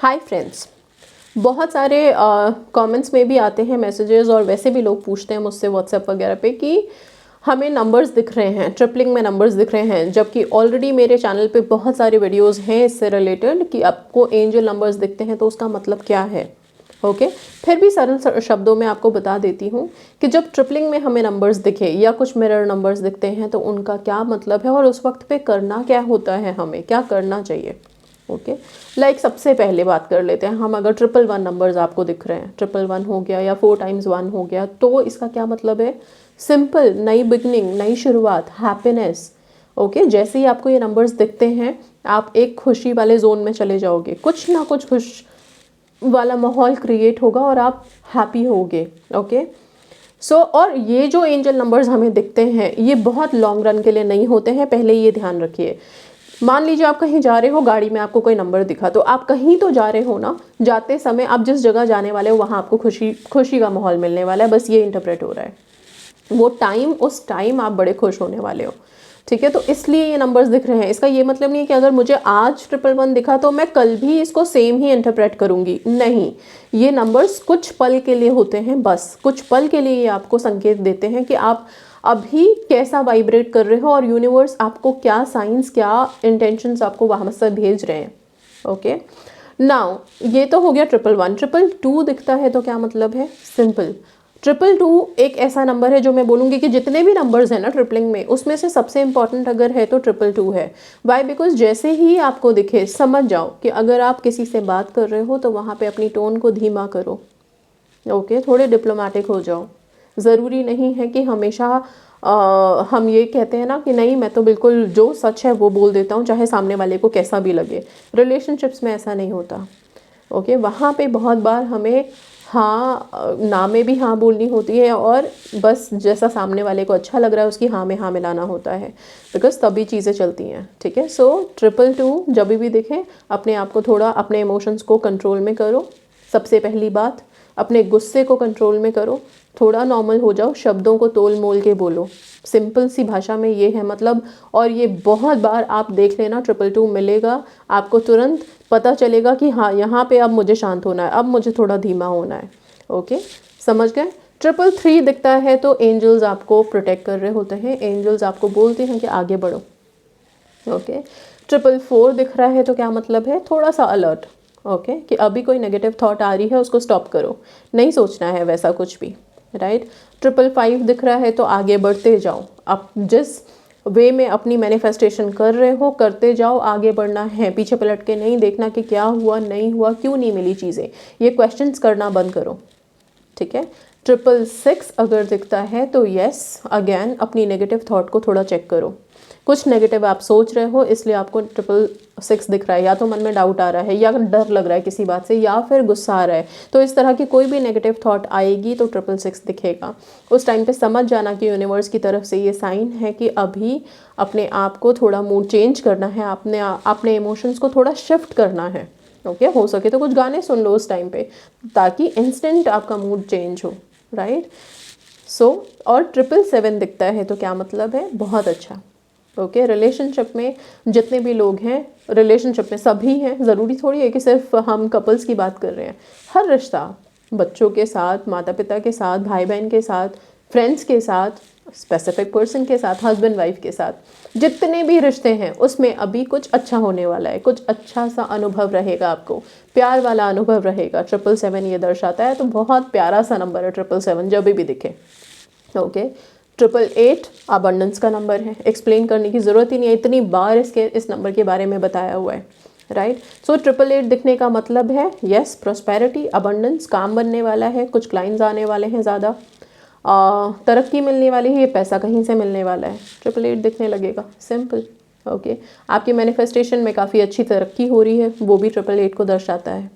Hi friends, बहुत सारे comments में भी आते हैं मैसेजेस और वैसे भी लोग पूछते हैं मुझसे व्हाट्सएप वगैरह पे कि हमें नंबर्स दिख रहे हैं, ट्रिपलिंग में नंबर्स दिख रहे हैं, जबकि ऑलरेडी मेरे चैनल पे बहुत सारे वीडियोस हैं इससे रिलेटेड कि आपको एंजल नंबर्स दिखते हैं तो उसका मतलब क्या है। ओके, फिर भी सरल शब्दों में आपको बता देती हूँ कि जब ट्रिपलिंग में हमें नंबर्स दिखे या कुछ मिरर नंबर्स दिखते हैं तो उनका क्या मतलब है और उस वक्त पे करना क्या होता है, हमें क्या करना चाहिए। ओके, सबसे पहले बात कर लेते हैं हम। अगर 111 नंबर्स आपको दिख रहे हैं, 111 हो गया या 4 टाइम्स 1 हो गया, तो इसका क्या मतलब है? सिंपल, नई बिगनिंग, नई शुरुआत, हैप्पीनेस। ओके, जैसे ही आपको ये नंबर्स दिखते हैं आप एक खुशी वाले जोन में चले जाओगे, कुछ ना कुछ खुश वाला माहौल क्रिएट होगा और आप हैप्पी होगे। ओके, और ये जो एंजल नंबर्स हमें दिखते हैं ये बहुत लॉन्ग रन के लिए नहीं होते हैं, पहले ये ध्यान रखिए। मान लीजिए आप कहीं जा रहे हो, गाड़ी में आपको कोई नंबर दिखा, तो आप कहीं तो जा रहे हो ना, जाते समय आप जिस जगह जाने वाले हो वहाँ आपको खुशी का माहौल मिलने वाला है, बस ये इंटरप्रेट हो रहा है। वो टाइम, उस टाइम आप बड़े खुश होने वाले हो। ठीक है, तो इसलिए ये नंबर्स दिख रहे हैं। इसका ये मतलब नहीं है कि अगर मुझे आज 111 दिखा तो मैं कल भी इसको सेम ही इंटरप्रेट करूंगी, नहीं। ये नंबर्स कुछ पल के लिए होते हैं, बस कुछ पल के लिए ये आपको संकेत देते हैं कि आप अभी कैसा वाइब्रेट कर रहे हो और यूनिवर्स आपको क्या साइंस, क्या इंटेंशंस आपको वहाँ से भेज रहे हैं। ओके, नाउ ये तो हो गया 111। 222 दिखता है तो क्या मतलब है? सिंपल, 222 एक ऐसा नंबर है जो मैं बोलूँगी कि जितने भी नंबर्स हैं ना ट्रिपलिंग में, उसमें से सबसे इंपॉर्टेंट अगर है तो 222 है। वाई? बिकॉज जैसे ही आपको दिखे समझ जाओ कि अगर आप किसी से बात कर रहे हो तो वहाँ पे अपनी टोन को धीमा करो। ओके, थोड़े डिप्लोमेटिक हो जाओ। ज़रूरी नहीं है कि हमेशा हम ये कहते हैं ना कि नहीं मैं तो बिल्कुल जो सच है वो बोल देता हूँ चाहे सामने वाले को कैसा भी लगे। रिलेशनशिप्स में ऐसा नहीं होता। ओके, वहाँ पे बहुत बार हमें हाँ ना में भी हाँ बोलनी होती है और बस जैसा सामने वाले को अच्छा लग रहा है उसकी हाँ में हाँ मिलाना होता है, बिकॉज तभी चीज़ें चलती हैं। ठीक है, सो 222 जब भी दिखे अपने आप को थोड़ा, अपने इमोशंस को कंट्रोल में करो। सबसे पहली बात, अपने गुस्से को कंट्रोल में करो, थोड़ा नॉर्मल हो जाओ, शब्दों को तोल मोल के बोलो। सिंपल सी भाषा में ये है मतलब। और ये बहुत बार आप देख लेना 222 मिलेगा, आपको तुरंत पता चलेगा कि हाँ यहाँ पे अब मुझे शांत होना है, अब मुझे थोड़ा धीमा होना है। ओके, समझ गए? 333 दिखता है तो एंजल्स आपको प्रोटेक्ट कर रहे होते हैं, एंजल्स आपको बोलते हैं कि आगे बढ़ो। ओके, 444 दिख रहा है तो क्या मतलब है? थोड़ा सा अलर्ट। ओके, कि अभी कोई नेगेटिव थॉट आ रही है उसको स्टॉप करो, नहीं सोचना है वैसा कुछ भी। राइट, 555 दिख रहा है तो आगे बढ़ते जाओ। आप जिस वे में अपनी मैनिफेस्टेशन कर रहे हो करते जाओ, आगे बढ़ना है, पीछे पलट के नहीं देखना कि क्या हुआ, नहीं हुआ, क्यों नहीं मिली चीज़ें, ये क्वेश्चंस करना बंद करो। ठीक है, 666 अगर दिखता है तो यस, अगेन अपनी नेगेटिव थॉट को थोड़ा चेक करो। कुछ नेगेटिव आप सोच रहे हो इसलिए आपको 666 दिख रहा है, या तो मन में डाउट आ रहा है, या डर लग रहा है किसी बात से, या फिर गुस्सा आ रहा है, तो इस तरह की कोई भी नेगेटिव थॉट आएगी तो 666 दिखेगा। उस टाइम पे समझ जाना कि यूनिवर्स की तरफ से ये साइन है कि अभी अपने आप को थोड़ा मूड चेंज करना है, अपने इमोशंस को थोड़ा शिफ्ट करना है। ओके, हो सके तो कुछ गाने सुन लो उस टाइम पे ताकि इंस्टेंट आपका मूड चेंज हो। राइट, और 777 दिखता है तो क्या मतलब है? बहुत अच्छा। ओके, रिलेशनशिप में जितने भी लोग हैं, रिलेशनशिप में सभी हैं, ज़रूरी थोड़ी है कि सिर्फ हम कपल्स की बात कर रहे हैं। हर रिश्ता, बच्चों के साथ, माता पिता के साथ, भाई बहन के साथ, फ्रेंड्स के साथ, स्पेसिफिक पर्सन के साथ, हस्बैंड वाइफ के साथ, जितने भी रिश्ते हैं उसमें अभी कुछ अच्छा होने वाला है, कुछ अच्छा सा अनुभव रहेगा आपको, प्यार वाला अनुभव रहेगा। 777 ये दर्शाता है, तो बहुत प्यारा सा नंबर है 777 जब भी दिखे। ओके, 888 अबंडेंस का नंबर है, एक्सप्लेन करने की ज़रूरत ही नहीं है, इतनी बार इस नंबर के बारे में बताया हुआ है। राइट, 888 दिखने का मतलब है यस, प्रॉस्पेरिटी, अबंडेंस, काम बनने वाला है, कुछ क्लाइंट्स आने वाले हैं, ज़्यादा तरक्की मिलने वाली है, ये पैसा कहीं से मिलने वाला है, 888 दिखने लगेगा। सिंपल। ओके, आपकी मैनिफेस्टेशन में काफ़ी अच्छी तरक्की हो रही है, वो भी 888 को दर्शाता है।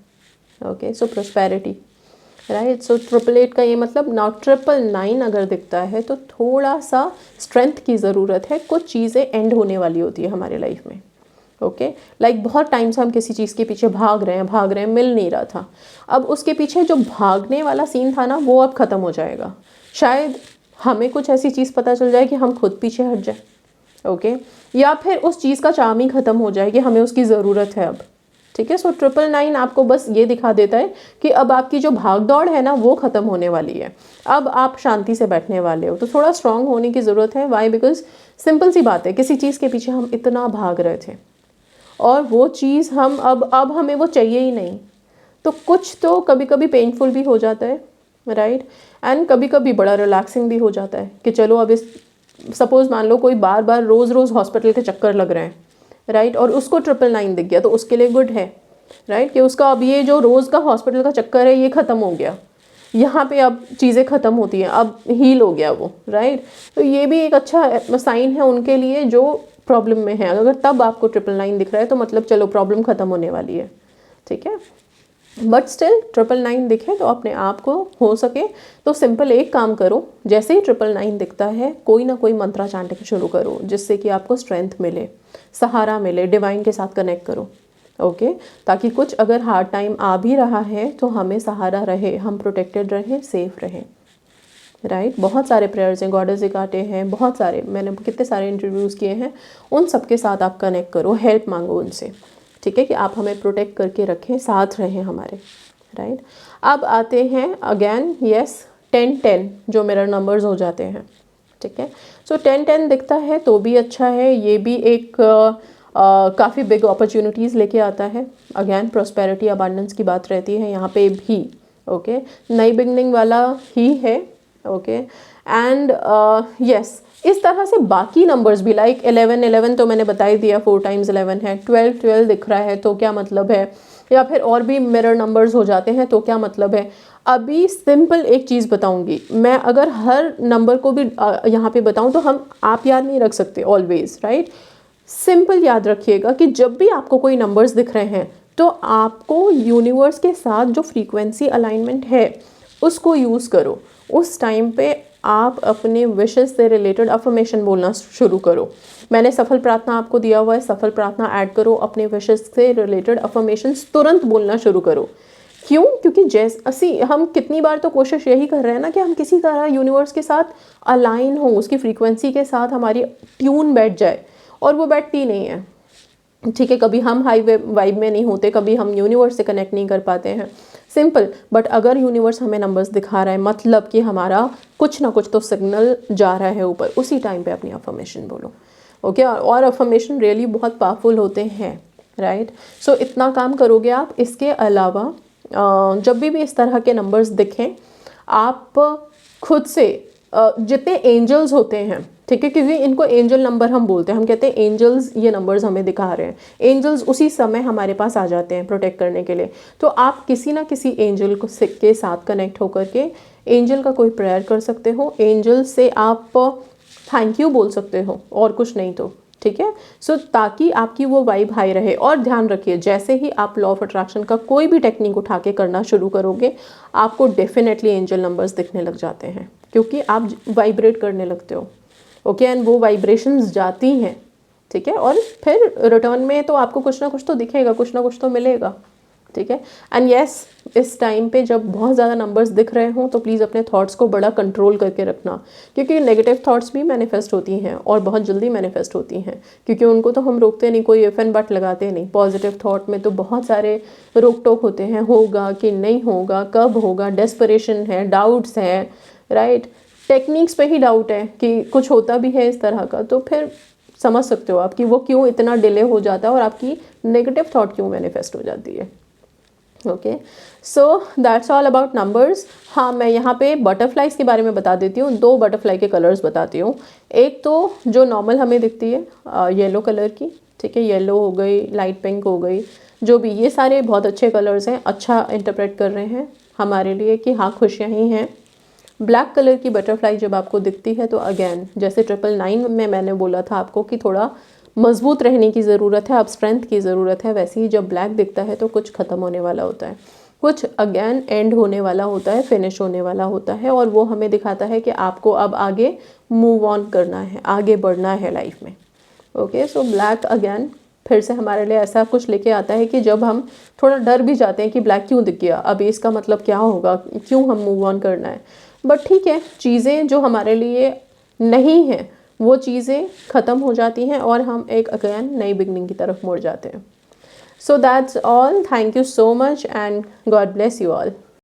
ओके, सो प्रॉस्पेरिटी। राइट, सो 888 का ये मतलब। नाउ 999 अगर दिखता है तो थोड़ा सा स्ट्रेंथ की ज़रूरत है, कुछ चीज़ें एंड होने वाली होती है हमारे लाइफ में। ओके, बहुत टाइम से हम किसी चीज़ के पीछे भाग रहे हैं, मिल नहीं रहा था, अब उसके पीछे जो भागने वाला सीन था ना वो अब ख़त्म हो जाएगा। शायद हमें कुछ ऐसी चीज़ पता चल जाए कि हम खुद पीछे हट जाए। ओके, या फिर उस चीज़ का चार्म ही ख़त्म हो जाए कि हमें उसकी ज़रूरत है अब। ठीक है। सो 999 आपको बस ये दिखा देता है कि अब आपकी जो भाग दौड़ है ना वो ख़त्म होने वाली है, अब आप शांति से बैठने वाले हो। तो थोड़ा स्ट्रांग होने की ज़रूरत है। वाई? बिकॉज सिंपल सी बात है, किसी चीज़ के पीछे हम इतना भाग रहे थे और वो चीज़ हम अब हमें वो चाहिए ही नहीं, तो कुछ तो कभी कभी पेनफुल भी हो जाता है, राइट। एंड कभी कभी बड़ा रिलैक्सिंग भी हो जाता है कि चलो अब इस, सपोज़ मान लो कोई बार बार रोज़ रोज़ हॉस्पिटल के चक्कर लग रहे हैं, राइट, और उसको 999 दिख गया तो उसके लिए गुड है, राइट, कि उसका अब ये जो रोज़ का हॉस्पिटल का चक्कर है ये ख़त्म हो गया, यहाँ पे अब चीज़ें ख़त्म होती हैं, अब हील हो गया वो, राइट। तो ये भी एक अच्छा साइन है उनके लिए जो प्रॉब्लम में है। अगर तब आपको 999 दिख रहा है तो मतलब चलो प्रॉब्लम ख़त्म होने वाली है, ठीक है। बट स्टिल 999 दिखे तो अपने आप को हो सके तो सिंपल एक काम करो, जैसे ही 999 दिखता है कोई ना कोई मंत्रा चांटिंग शुरू करो जिससे कि आपको स्ट्रेंथ मिले, सहारा मिले, डिवाइन के साथ कनेक्ट करो, ओके, ताकि कुछ अगर हार्ड टाइम आ भी रहा है तो हमें सहारा रहे, हम प्रोटेक्टेड रहें, सेफ रहें, राइट। बहुत सारे प्रेयर्स हैं, गॉडेस हेकाटे हैं, बहुत सारे, मैंने कितने सारे इंटरव्यूज़ किए हैं, उन सब के साथ आप कनेक्ट करो, हेल्प मांगो उनसे, ठीक है, कि आप हमें प्रोटेक्ट करके रखें, साथ रहें हमारे, राइट। अब आते हैं अगेन, यस, 10-10 जो मिरर नंबर्स हो जाते हैं, ठीक है। सो 10-10 दिखता है तो भी अच्छा है, ये भी एक काफ़ी बिग अपॉर्चुनिटीज़ लेके आता है। अगेन प्रॉस्पेरिटी, अबांडेंस की बात रहती है यहाँ पे भी, ओके, नई बिगनिंग वाला ही है, ओके। एंड यस, इस तरह से बाकी नंबर्स भी लाइक 11-11 तो मैंने बता ही दिया, 4 टाइम्स 11 है, 12-12 दिख रहा है तो क्या मतलब है, या फिर और भी मिरर नंबर्स हो जाते हैं तो क्या मतलब है। अभी सिंपल एक चीज़ बताऊंगी मैं, अगर हर नंबर को भी यहाँ पे बताऊं तो आप याद नहीं रख सकते ऑलवेज, राइट। सिंपल याद रखिएगा कि जब भी आपको कोई नंबर्स दिख रहे हैं तो आपको यूनिवर्स के साथ जो फ्रीक्वेंसी अलाइनमेंट है उसको यूज़ करो। उस टाइम पे आप अपने विशेस से रिलेटेड अफर्मेशन बोलना शुरू करो। मैंने सफल प्रार्थना आपको दिया हुआ है, सफल प्रार्थना ऐड करो, अपने विशेस से रिलेटेड अफर्मेशंस तुरंत बोलना शुरू करो। क्यों? क्योंकि जैसे हम कितनी बार तो कोशिश यही कर रहे हैं ना कि हम किसी तरह यूनिवर्स के साथ अलाइन हो, उसकी फ्रीक्वेंसी के साथ हमारी ट्यून बैठ जाए, और वो बैठती नहीं है, ठीक है। कभी हम हाई वाइब में नहीं होते, कभी हम यूनिवर्स से कनेक्ट नहीं कर पाते हैं, सिंपल। बट अगर यूनिवर्स हमें नंबर्स दिखा रहा है मतलब कि हमारा कुछ ना कुछ तो सिग्नल जा रहा है ऊपर, उसी टाइम पे अपनी अफर्मेशन बोलो, ओके। और अफर्मेशन रियली बहुत पावरफुल होते हैं, राइट। सो इतना काम करोगे आप। इसके अलावा जब भी इस तरह के नंबर्स दिखें, आप खुद से जितने एंजल्स होते हैं, ठीक है, क्योंकि इनको एंजल नंबर हम बोलते हैं, हम कहते हैं एंजल्स ये नंबर्स हमें दिखा रहे हैं, एंजल्स उसी समय हमारे पास आ जाते हैं प्रोटेक्ट करने के लिए। तो आप किसी ना किसी एंजल को के साथ कनेक्ट होकर के एंजल का कोई प्रेयर कर सकते हो, एंजल से आप थैंक यू बोल सकते हो, और कुछ नहीं तो, ठीक है। सो ताकि आपकी वो वाइब हाई रहे। और ध्यान रखिए, जैसे ही आप लॉ ऑफ अट्रैक्शन का कोई भी टेक्निक उठा के करना शुरू करोगे, आपको डेफिनेटली एंजल नंबर्स दिखने लग जाते हैं, क्योंकि आप वाइब्रेट करने लगते हो, ओके। एंड वो वाइब्रेशंस जाती हैं, ठीक है, और फिर रिटर्न में तो आपको कुछ ना कुछ तो दिखेगा, कुछ ना कुछ तो मिलेगा, ठीक है। एंड यस, इस टाइम पे जब बहुत ज़्यादा नंबर्स दिख रहे हों तो प्लीज़ अपने थॉट्स को बड़ा कंट्रोल करके रखना, क्योंकि नेगेटिव थॉट्स भी मैनिफेस्ट होती हैं और बहुत जल्दी मैनिफेस्ट होती हैं, क्योंकि उनको तो हम रोकते नहीं, कोई इफ एंड बट लगाते नहीं। पॉजिटिव थॉट में तो बहुत सारे रोक टोक होते हैं, होगा कि नहीं होगा, कब होगा, डेस्परेशन है, डाउट्स हैं, राइट। टेक्निक्स पे ही डाउट है कि कुछ होता भी है इस तरह का, तो फिर समझ सकते हो आप कि वो क्यों इतना डिले हो जाता है और आपकी नेगेटिव थॉट क्यों मैनिफेस्ट हो जाती है, okay. So that's all about numbers. हाँ, मैं यहाँ पे बटरफ्लाइज के बारे में बता देती हूँ, 2 बटरफ्लाई के कलर्स बताती हूँ। एक तो जो नॉर्मल हमें दिखती है येलो कलर की, ठीक है, येलो हो गई, लाइट पिंक हो गई, जो भी, ये सारे बहुत अच्छे कलर्स हैं, अच्छा इंटरप्रेट कर रहे हैं हमारे लिए कि हाँ खुशियाँ ही हैं। ब्लैक कलर की बटरफ्लाई जब आपको दिखती है तो अगेन जैसे 999 में मैंने बोला था आपको कि थोड़ा मजबूत रहने की ज़रूरत है, अब स्ट्रेंथ की ज़रूरत है, वैसे ही जब ब्लैक दिखता है तो कुछ ख़त्म होने वाला होता है, कुछ अगेन एंड होने वाला होता है, फिनिश होने वाला होता है, और वो हमें दिखाता है कि आपको अब आगे मूव ऑन करना है, आगे बढ़ना है लाइफ में, ओके। सो ब्लैक अगेन फिर से हमारे लिए ऐसा कुछ लेके आता है कि जब हम थोड़ा डर भी जाते हैं कि ब्लैक क्यों दिख गया, अब इसका मतलब क्या होगा, क्यों हम मूव ऑन करना है, बट ठीक है, चीज़ें जो हमारे लिए नहीं हैं वो चीज़ें ख़त्म हो जाती हैं और हम एक अगेन नई बिगनिंग की तरफ मुड़ जाते हैं। So that's all. Thank you so much and God bless you all.